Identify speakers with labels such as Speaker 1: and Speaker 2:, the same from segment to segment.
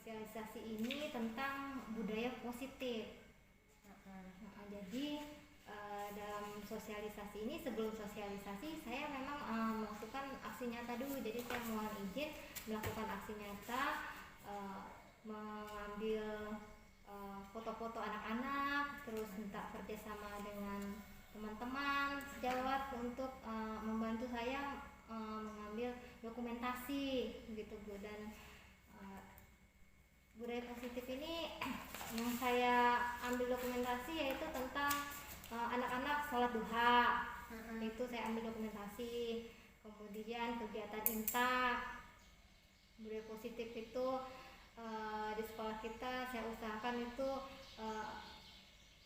Speaker 1: sosialisasi ini tentang budaya positif. Jadi dalam sosialisasi ini, sebelum sosialisasi saya memang melakukan aksi nyata dulu. Jadi saya mohon izin melakukan aksi nyata, mengambil foto-foto anak-anak, terus minta kerjasama dengan teman-teman sejawat untuk membantu saya mengambil dokumentasi gitu Bu. Dan budaya positif ini yang saya ambil dokumentasi yaitu tentang anak-anak sholat duha. Itu saya ambil dokumentasi. Kemudian kegiatan intak. Budaya positif itu di sekolah kita saya usahakan itu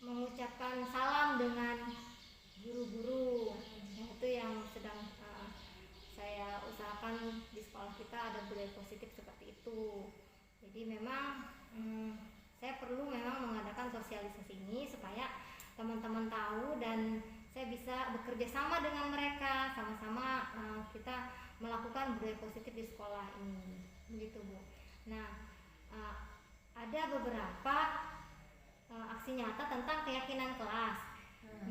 Speaker 1: mengucapkan salam dengan guru-guru. Itu yang sedang saya usahakan di sekolah kita, ada budaya positif seperti itu. Jadi memang saya perlu memang mengadakan sosialisasi ini supaya teman-teman tahu dan saya bisa bekerja sama dengan mereka, sama-sama kita melakukan budaya positif di sekolah ini, begitu Bu. Nah, ada beberapa aksi nyata tentang keyakinan kelas.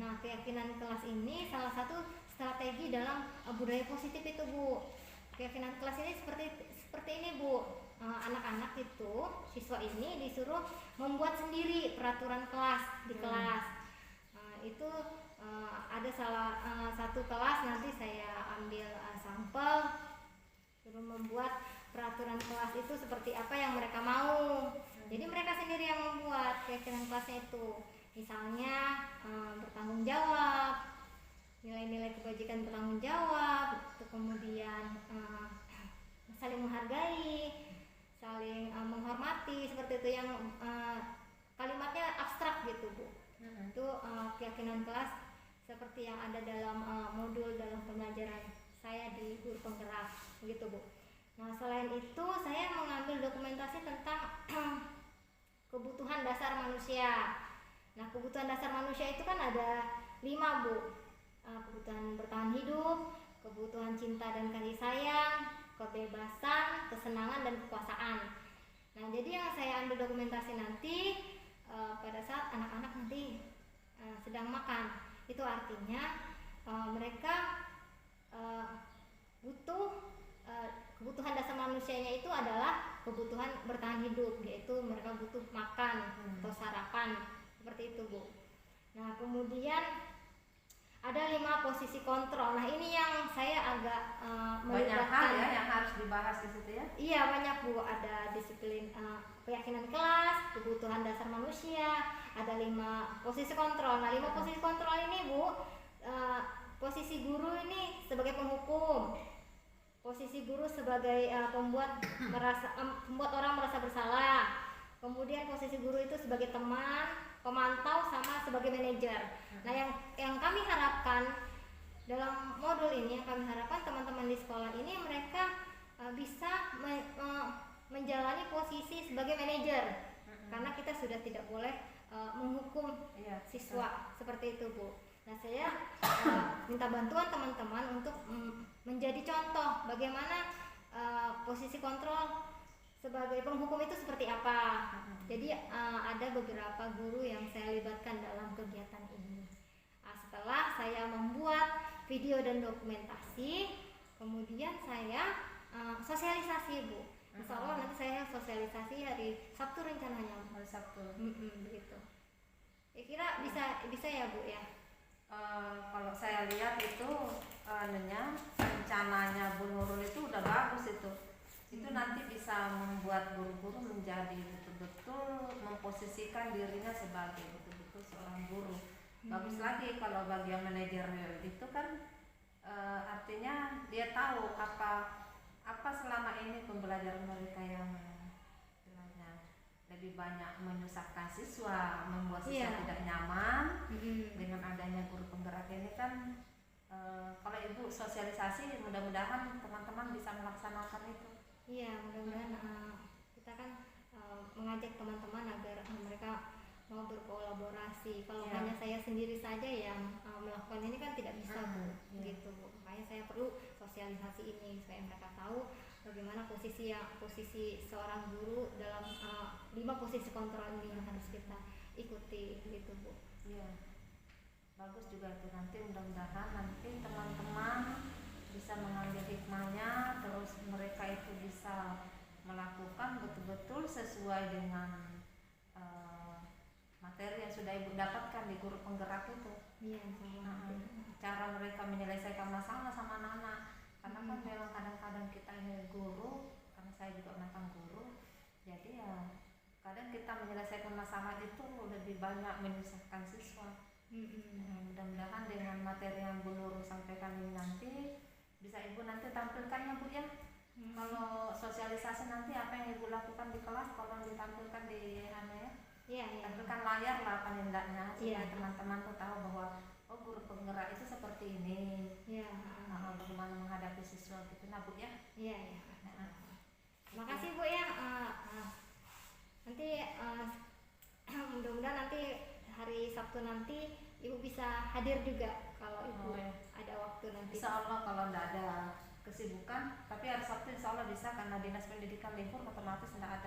Speaker 1: Nah, keyakinan kelas ini salah satu strategi dalam budaya positif itu Bu. Keyakinan kelas ini seperti ini Bu. Anak-anak itu, siswa ini disuruh membuat sendiri peraturan kelas di kelas. Itu ada satu kelas, nanti saya ambil sampel, suruh membuat peraturan kelas itu seperti apa yang mereka mau. Jadi mereka sendiri yang membuat keyakinan kelasnya itu. Misalnya bertanggung jawab, nilai-nilai kebajikan bertanggung jawab, kemudian saling menghargai, saling menghormati, seperti itu, yang kalimatnya abstrak gitu Bu. Itu keyakinan kelas seperti yang ada dalam modul dalam pembelajaran saya di guru penggerak, begitu Bu. Nah, selain itu saya mengambil dokumentasi tentang kebutuhan dasar manusia. Nah, kebutuhan dasar manusia itu kan ada 5 Bu. Kebutuhan bertahan hidup, kebutuhan cinta dan kasih sayang, kebebasan, kesenangan, dan kekuasaan. Nah, jadi yang saya ambil dokumentasi nanti pada saat anak-anak nanti sedang makan, itu artinya mereka butuh kebutuhan dasar manusianya itu adalah kebutuhan bertahan hidup, yaitu mereka butuh makan atau sarapan, seperti itu Bu. Nah, kemudian ada 5 posisi kontrol. Nah, ini yang saya agak
Speaker 2: banyak hal ya yang harus dibahas di situ ya.
Speaker 1: Iya, banyak Bu. Ada disiplin, keyakinan kelas, kebutuhan dasar manusia, ada 5 posisi kontrol. Nah, 5 posisi kontrol ini Bu, posisi guru ini sebagai penghukum, posisi guru sebagai pembuat orang merasa bersalah, kemudian posisi guru itu sebagai teman, pemantau, sama sebagai manajer. Nah, yang kami harapkan dalam modul ini, yang kami harapkan teman-teman di sekolah ini mereka bisa menjalani posisi sebagai manajer, karena kita sudah tidak boleh menghukum siswa seperti itu Bu. Nah, saya minta bantuan teman-teman untuk menjadi contoh bagaimana posisi kontrol sebagai penghukum itu seperti apa. Jadi ada beberapa guru yang saya libatkan dalam kegiatan ini. Setelah saya membuat video dan dokumentasi, kemudian saya sosialisasi Bu. Insya Allah nanti saya sosialisasi hari Sabtu rencananya.
Speaker 2: Hari Sabtu.
Speaker 1: Begitu. Kira bisa ya Bu ya.
Speaker 2: Kalau saya lihat itu rencananya Bu Nurul itu udah bagus itu. Itu nanti bisa membuat guru-guru menjadi betul-betul memposisikan dirinya sebagai betul-betul seorang guru. Bagus lagi kalau bagian manajer itu kan artinya dia tahu apa selama ini pembelajaran mereka yang lebih banyak menyusahkan siswa, membuat siswa tidak nyaman. Dengan adanya guru penggerak ini kan kalau Ibu sosialisasi, mudah-mudahan teman-teman bisa melaksanakan itu.
Speaker 1: Iya, mudah-mudahan kita kan mengajak teman-teman agar mereka mau berkolaborasi. Kalau hanya saya sendiri saja yang melakukan ini kan tidak bisa Bu, gitu Bu. Makanya saya perlu sosialisasi ini supaya mereka tahu bagaimana posisi seorang guru dalam 5 posisi kontrol ini yang harus kita ikuti gitu Bu.
Speaker 2: Iya, bagus juga itu. Nanti mudah-mudahan nanti teman-teman bisa mengambil hikmahnya, terus mereka itu bisa melakukan betul-betul sesuai dengan materi yang sudah Ibu dapatkan di guru penggerak itu.
Speaker 1: Iya,
Speaker 2: Cara mereka menyelesaikan masalah sama anak-anak. Karena kan memang kadang-kadang kita ini guru, karena saya juga mantan guru, jadi ya kadang kita menyelesaikan masalah itu lebih banyak menyusahkan siswa. Mudah-mudahan dengan materi yang Bu Nurul sampaikan ini nanti bisa Ibu nanti tampilkan ya Bu ya. Kalau sosialisasi nanti apa yang Ibu lakukan di kelas tolong ditampilkan di tampilkan layar lah penindaknya supaya teman-teman tuh tahu bahwa guru penggerak itu seperti ini. Bagaimana menghadapi siswa gitu, nah Bu ya.
Speaker 1: Terima kasih Bu ya. Nanti mudah-mudahan nanti hari Sabtu nanti Ibu bisa hadir juga kalau Ibu ada waktu nanti.
Speaker 2: Insya Allah kalau tidak ada kesibukan, tapi hari Sabtu Insya Allah bisa karena dinas pendidikan libur otomatis tidak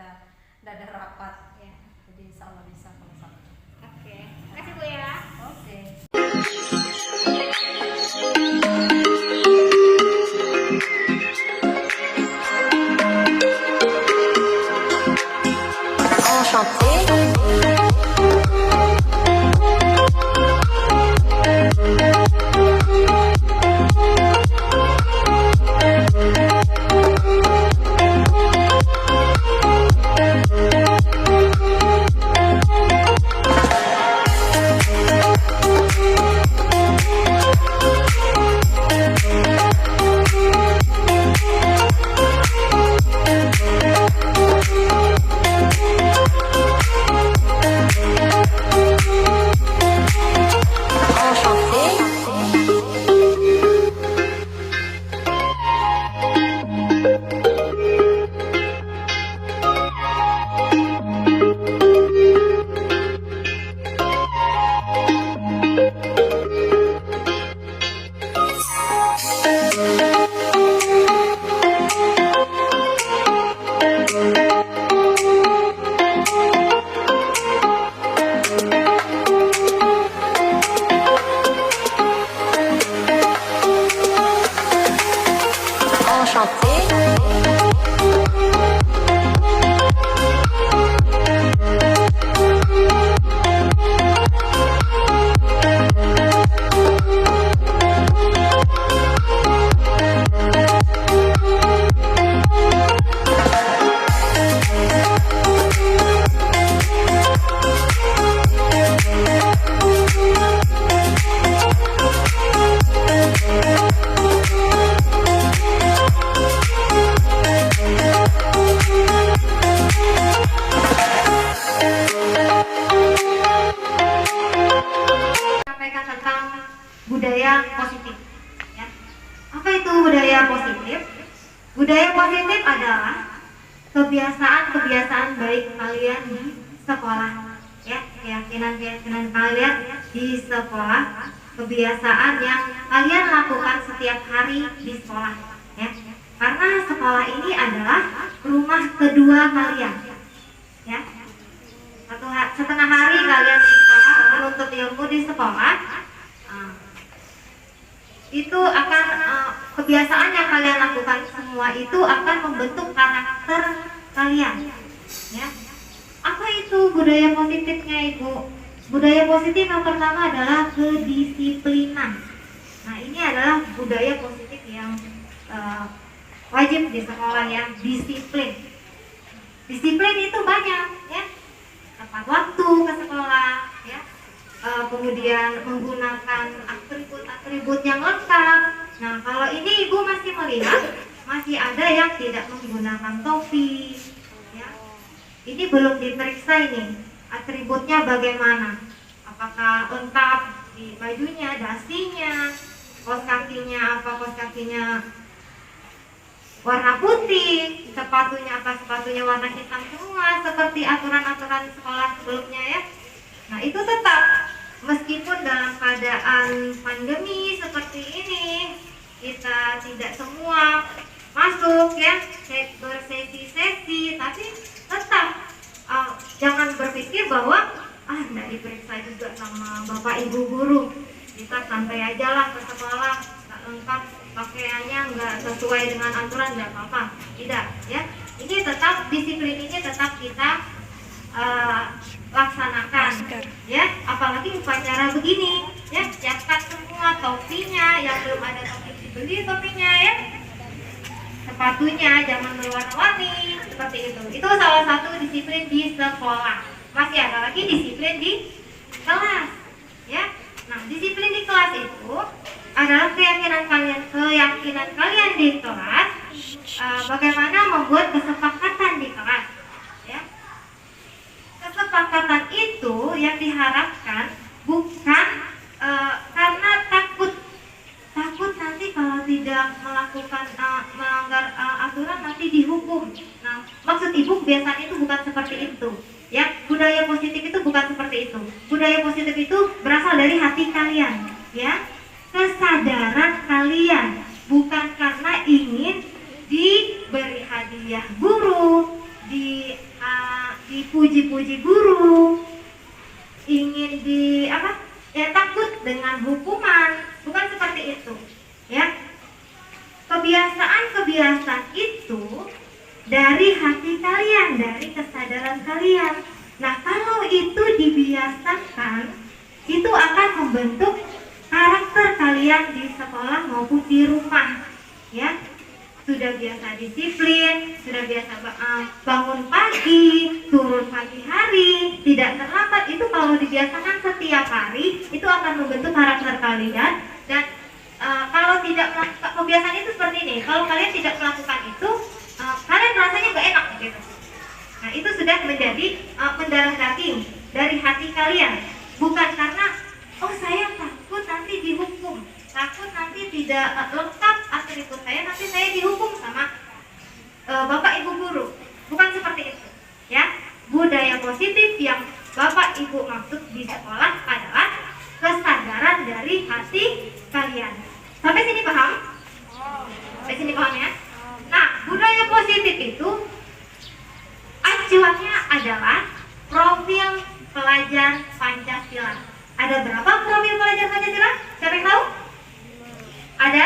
Speaker 2: ada rapat. Jadi Insya Allah bisa kalau Sabtu.
Speaker 1: Oke, terima kasih Bu ya.
Speaker 2: Oke.
Speaker 1: budaya positif. Ya. Apa itu budaya positif? Budaya positif adalah kebiasaan-kebiasaan baik kalian di sekolah, ya, keyakinan-keyakinan kalian di sekolah, kebiasaan yang kalian lakukan setiap hari di sekolah, ya. Karena sekolah ini adalah rumah kedua kalian, ya. Setengah hari kalian di sekolah menuntut ilmu di sekolah, itu akan kebiasaan yang kalian lakukan semua itu akan membentuk karakter kalian, ya. Apa itu budaya positifnya, Ibu? Budaya positif yang pertama adalah kedisiplinan. Nah, ini adalah budaya positif yang wajib di sekolah, yang disiplin. Disiplin itu banyak, ya. Tepat waktu ke sekolah, ya. Kemudian menggunakan atribut yang lengkap. Nah, kalau ini Ibu masih melihat masih ada yang tidak menggunakan topi, ya. Ini belum diperiksa ini atributnya bagaimana, apakah lengkap di bajunya, dasinya, kaos kakinya warna putih, sepatunya warna hitam semua seperti aturan-aturan sekolah sebelumnya, ya. Nah, itu tetap meskipun dalam keadaan pandemi seperti ini kita tidak semua masuk ya, bersesi-sesi, tapi tetap jangan berpikir bahwa nggak diperiksa juga sama bapak ibu guru, kita santai aja lah ke sekolah, nggak lengkap pakaiannya, nggak sesuai dengan aturan, nggak apa-apa, tidak ya. Ini tetap disiplin, ini tetap kita laksanakan ya, apalagi upacara begini ya, siapkan semua topinya, yang belum ada topi dibeli topinya ya, sepatunya jangan berwarna-warni seperti itu salah satu disiplin di sekolah. Masih ada lagi disiplin di kelas ya. Nah, disiplin di kelas itu adalah keyakinan kalian di kelas, bagaimana membuat kesepakatan di kelas ya. Kesepakatan itu yang diharapkan bukan karena takut nanti kalau tidak melakukan melanggar aturan nanti dihukum. Nah, maksud ibu kebiasaan itu bukan seperti itu ya. Budaya positif itu bukan seperti itu. Budaya positif itu berasal dari hati kalian ya, kesadaran kalian, bukan karena ingin diberi hadiah guru, dipuji-puji guru, ingin takut dengan hukuman, bukan seperti itu ya. Kebiasaan itu dari hati kalian, dari kesadaran kalian. Nah, kalau itu dibiasakan, itu akan membentuk karakter kalian di sekolah maupun di rumah ya. Sudah biasa disiplin, sudah biasa bangun pagi, turun pagi hari, tidak terlambat, itu kalau dibiasakan setiap hari, itu akan membentuk karakter kalian. Dan kalau tidak melakukan kebiasaan itu seperti ini, kalau kalian tidak melakukan itu, kalian rasanya gak enak gitu. Nah, itu sudah menjadi mendarah daging dari hati kalian, bukan karena saya takut nanti dihukum, takut nanti tidak lengkap atribut saya, nanti saya dihukum sama bapak ibu guru, bukan seperti itu ya. Budaya positif yang bapak ibu maksud di sekolah adalah kesadaran dari hati kalian. Sampai sini paham? Sampai sini paham ya? Nah, budaya positif itu acuannya adalah profil pelajar Pancasila. Ada berapa profil pelajar Pancasila? Siapa yang tahu? Ada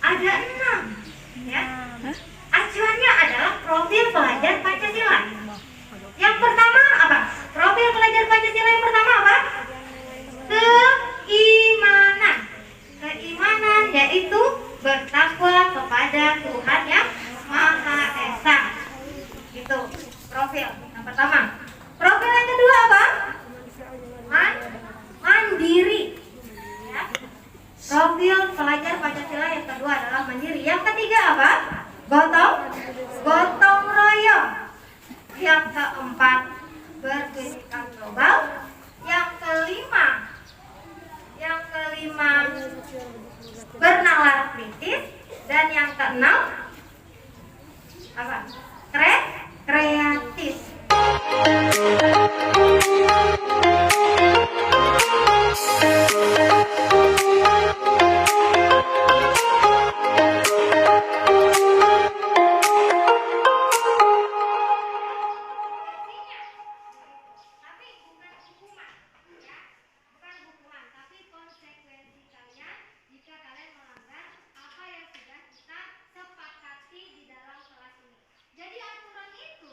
Speaker 1: 6 ya. Acuannya adalah profil pelajar Pancasila. Yang pertama apa? Profil pelajar Pancasila yang pertama apa? Keimanan yaitu bertakwa kepada Tuhan yang Maha Esa. Itu profil yang pertama. Profil yang kedua apa? Mandiri ya. Profil pelajar Pancasila yang kedua adalah mandiri. Yang ketiga apa? Gotong royong. Yang keempat, berkehidupan global. Yang kelima bernalar kritis. Dan yang keenam apa? Kreatif. Jadi aturan itu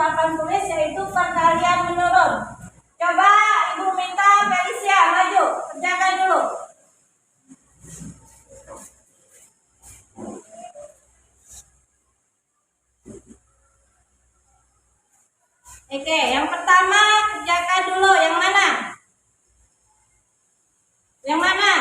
Speaker 3: papan tulis yaitu perkalian menurun. Coba Ibu minta Felicia maju, kerjakan dulu. Oke, yang pertama kerjakan dulu. Yang mana? Yang mana?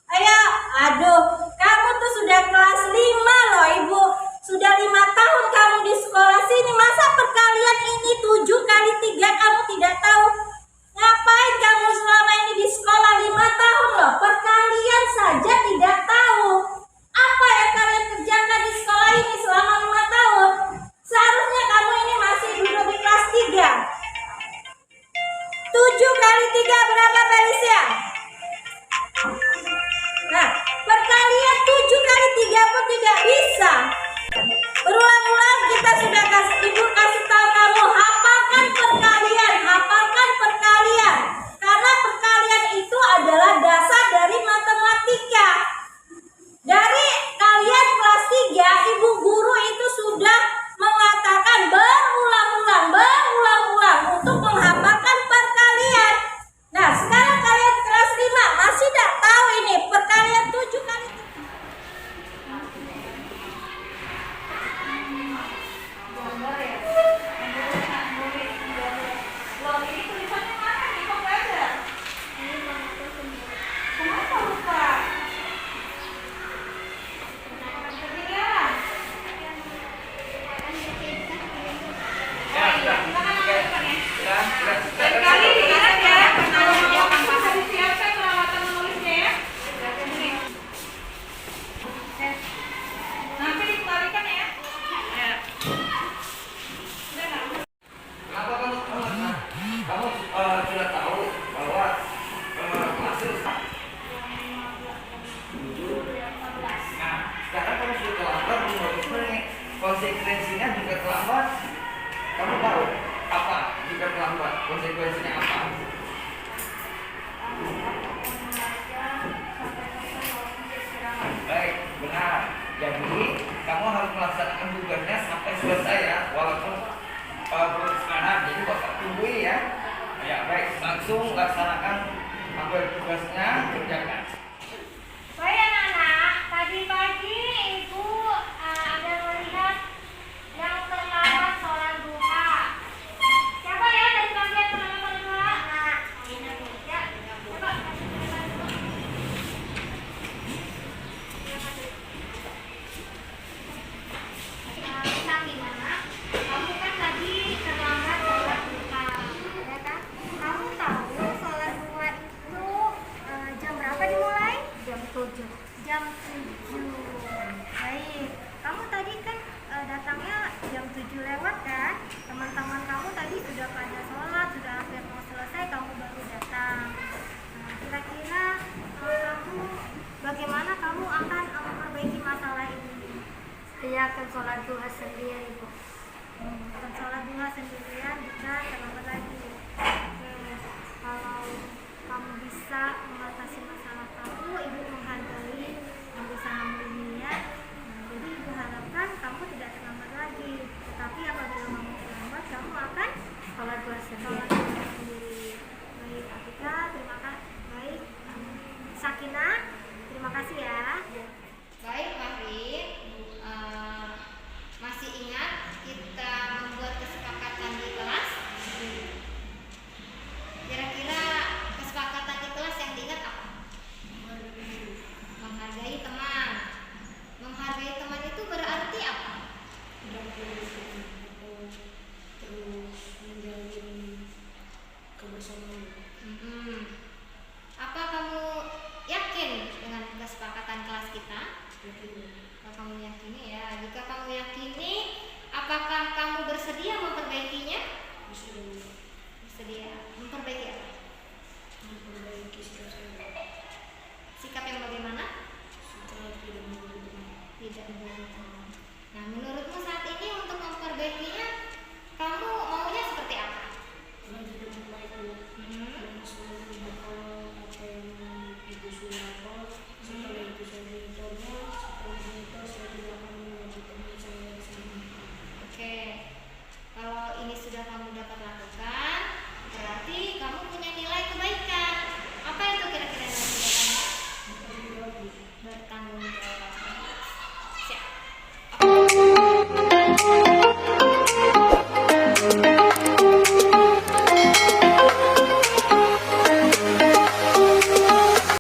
Speaker 3: Ayo, aduh, kamu tuh sudah kelas 5 loh Ibu. Sudah 5 tahun kamu di sekolah sini. Masa perkalian ini 7 kali 3 kamu tidak tahu? Ngapain kamu selama ini di sekolah 5 tahun loh? Perkalian saja tidak tahu. Apa yang kalian kerjakan di sekolah ini selama 5 tahun? Seharusnya kamu ini masih duduk di kelas 3. 7 kali 3 berapa Felicia? Nah, perkalian 7 kali 3 pun tidak bisa. Berulang-ulang kita sudah Ibu kasih tahu kamu, hafalkan perkalian, hafalkan perkalian. Karena perkalian itu adalah dasar dari matematika. Dari kalian kelas 3, Ibu guru itu sudah mengatakan berulang-ulang untuk menghafalkan perkalian. Nah, sekarang kalian kelas 5 masih tidak tahu ini perkalian 7 kali 3.
Speaker 4: Konsekuensinya juga terlambat. Kamu tahu apa jika terlambat? Konsekuensinya apa? Baik, benar. Jadi kamu harus melaksanakan tugasnya sampai selesai ya, walaupun belum sekarang. Jadi bapak tunggu ya. Ya baik, langsung laksanakan ambil tugasnya, kerjakan.
Speaker 1: jam 7. Baik, kamu tadi kan datangnya jam 7 lewat kan? Teman-teman kamu tadi sudah pada sholat, sudah hampir mau selesai, kamu baru datang. Nah, kira-kira kamu bagaimana kamu akan memperbaiki masalah ini?
Speaker 5: Saya akan sholat duha sendirian, Ibu.
Speaker 1: Akan sholat duha sendirian jika terlambat lagi. Kalau kamu bisa mengatasi masalah kamu, Ibu menghargai yang berusaha berniat. Jadi Ibu harapkan kamu tidak terlambat lagi. Tetapi apabila kamu terlambat, kamu akan
Speaker 5: Sholat duha
Speaker 1: sholat
Speaker 5: sendirian.
Speaker 1: duha sendiri. Baik, Atika, terima kasih. Baik, Sakinah, terima kasih ya.
Speaker 6: Baik, Mahri. Masih ingat kita membuat kesepakatan di kelas? Kira-kira kesepakatan di kelas yang diingat apa? Menghargai teman. Menghargai teman itu berarti apa?
Speaker 5: Terus menjalin kebersamaan.
Speaker 6: Apa kamu yakin dengan kesepakatan kelas kita? Kalau kamu yakini ya, jika kamu yakini, apakah kamu bersedia memperbaikinya? Bersedia. Memperbaiki apa?
Speaker 5: Memperbaiki sikap saya.